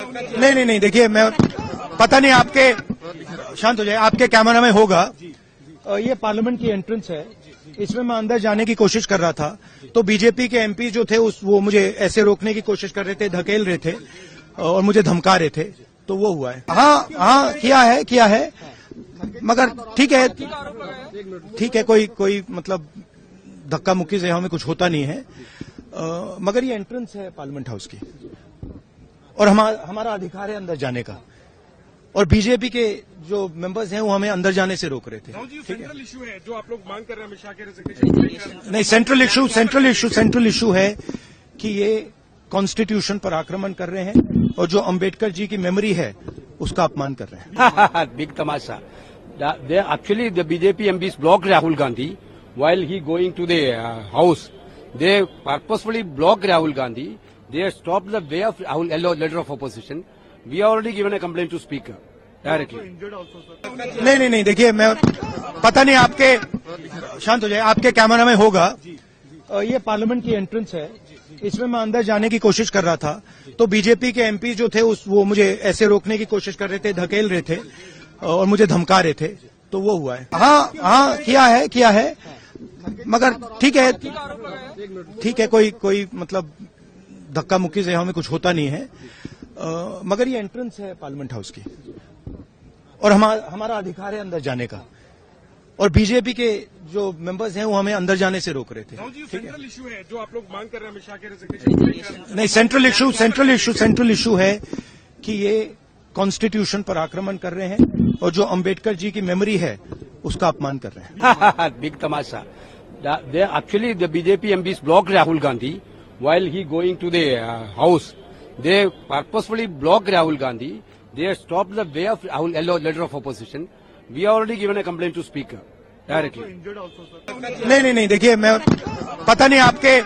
नहीं, देखिए मैं पता नहीं आपके शांत हो जाए, आपके कैमरा में होगा। ये पार्लियामेंट की एंट्रेंस है, इसमें मैं अंदर जाने की कोशिश कर रहा था तो बीजेपी के एमपी जो थे वो मुझे ऐसे रोकने की कोशिश कर रहे थे, धकेल रहे थे और मुझे धमका रहे थे, तो वो हुआ है। हाँ किया है मगर ठीक है कोई मतलब धक्का मुक्की से हमें कुछ होता नहीं है, मगर ये एंट्रेंस है पार्लियामेंट हाउस की और हमारा अधिकार है अंदर जाने का, और बीजेपी के जो मेंबर्स हैं वो हमें अंदर जाने से रोक रहे थे। सेंट्रल इशू है जो आप लोग मांग कर रहे हैं अमित शाह के रेजिग्नेशन। नहीं, सेंट्रल इशू है कि ये कॉन्स्टिट्यूशन पर आक्रमण कर रहे हैं और जो अंबेडकर जी की मेमोरी है उसका अपमान कर रहे हैं। Big Tamasha. Actually, the BJP MPs blocked Rahul Gandhi while he going to the house. They purposefully blocked Rahul Gandhi. They stopped the way of Rahul, leader of opposition. We have already given a complaint to speaker directly. नहीं, देखिए मैं पता नहीं आपके शांत हो जाए, आपके कैमरा में होगा। ये पार्लियामेंट की एंट्रेंस है, इसमें मैं अंदर जाने की कोशिश कर रहा था तो बीजेपी के एमपी जो थे वो मुझे ऐसे रोकने की कोशिश कर रहे थे, धकेल रहे थे और मुझे धमका रहे थे, तो वो हुआ है। हाँ किया है मगर ठीक है कोई मतलब धक्का मुक्की से हमें कुछ होता नहीं है, मगर ये एंट्रेंस है पार्लियामेंट हाउस की और हमारा अधिकार है अंदर जाने का, और बीजेपी के जो मेंबर्स हैं वो हमें अंदर जाने से रोक रहे थे। सेंट्रल इशू है जो आप लोग मांग कर रहे हैं अमित शाह के रेजिग्नेशन। नहीं, सेंट्रल इशू है कि ये कॉन्स्टिट्यूशन पर आक्रमण कर रहे हैं और जो अंबेडकर जी की मेमोरी है उसका अपमान कर रहे हैं। Big Tamasha. Actually, the BJP MPs blocked Rahul Gandhi while he going to the house. They purposefully blocked Rahul Gandhi. They stopped the way of Rahul, leader of opposition. We have already given a complaint to speaker directly. नहीं, देखिए मैं पता नहीं आपके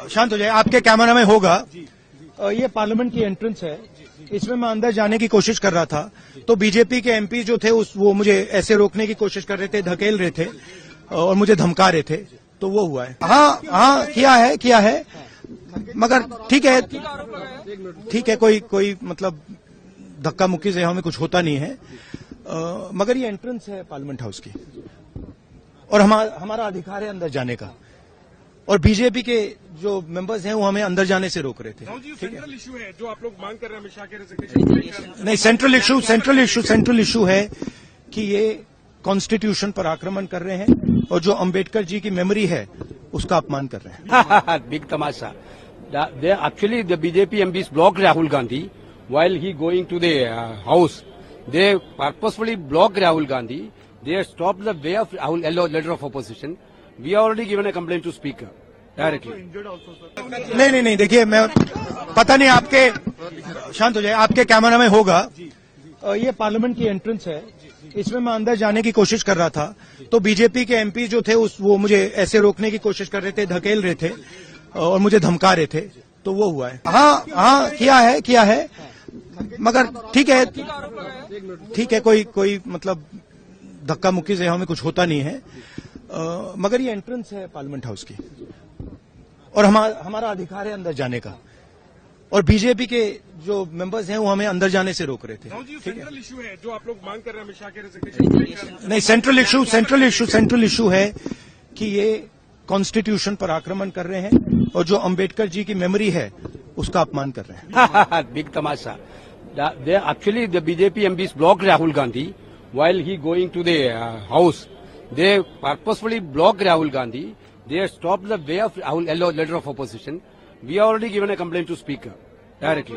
शांत हो जाए, आपके कैमरा में होगा। ये पार्लियामेंट की एंट्रेंस है, इसमें मैं अंदर जाने की कोशिश कर रहा था तो बीजेपी के एमपी जो थे वो मुझे ऐसे रोकने की कोशिश कर रहे थे, धकेल रहे थे और मुझे धमका रहे थे, तो वो हुआ है। हाँ किया है मगर ठीक है कोई मतलब धक्का मुक्की से हमें कुछ होता नहीं है, मगर ये एंट्रेंस है पार्लियामेंट हाउस की और हमारा अधिकार है अंदर जाने का, और बीजेपी के जो मेंबर्स हैं वो हमें अंदर जाने से रोक रहे थे। सेंट्रल इशू है जो आप लोग मांग कर रहे हैं अमित शाह के रेजिग्नेशन। नहीं, सेंट्रल इशू है कि ये कॉन्स्टिट्यूशन पर आक्रमण कर रहे हैं और जो अंबेडकर जी की मेमोरी है उसका अपमान कर रहे हैं। Big Tamasha. Actually, the BJP MPs blocked Rahul Gandhi while he going to the house. They purposefully blocked Rahul Gandhi. They stopped the way of Rahul, leader of opposition. We have already given a complaint to speaker directly. नहीं, देखिए मैं पता नहीं आपके शांत हो जाए, आपके कैमरा में होगा। ये पार्लियामेंट की एंट्रेंस है, इसमें मैं अंदर जाने की कोशिश कर रहा था तो बीजेपी के एमपी जो थे वो मुझे ऐसे रोकने की कोशिश कर रहे थे, धकेल रहे थे और मुझे धमका रहे थे, तो वो हुआ है। हाँ किया है मगर ठीक है कोई मतलब धक्का मुक्की से हमें कुछ होता नहीं है, मगर ये एंट्रेंस है पार्लियामेंट हाउस की और हमारा अधिकार है अंदर जाने का, और बीजेपी के जो मेंबर्स हैं वो हमें अंदर जाने से रोक रहे थे। सेंट्रल इशू है जो आप लोग मांग कर रहे हैं अमित शाह के रेजिग्नेशन। नहीं, सेंट्रल इशू है कि ये कॉन्स्टिट्यूशन पर आक्रमण कर रहे हैं और जो अंबेडकर जी की मेमोरी है उसका अपमान कर रहे हैं। Big Tamasha. Actually, the BJP MPs blocked Rahul Gandhi while he going to the house. They purposefully blocked Rahul Gandhi. They stopped the way of Rahul, leader of opposition. We have already given a complaint to speaker directly.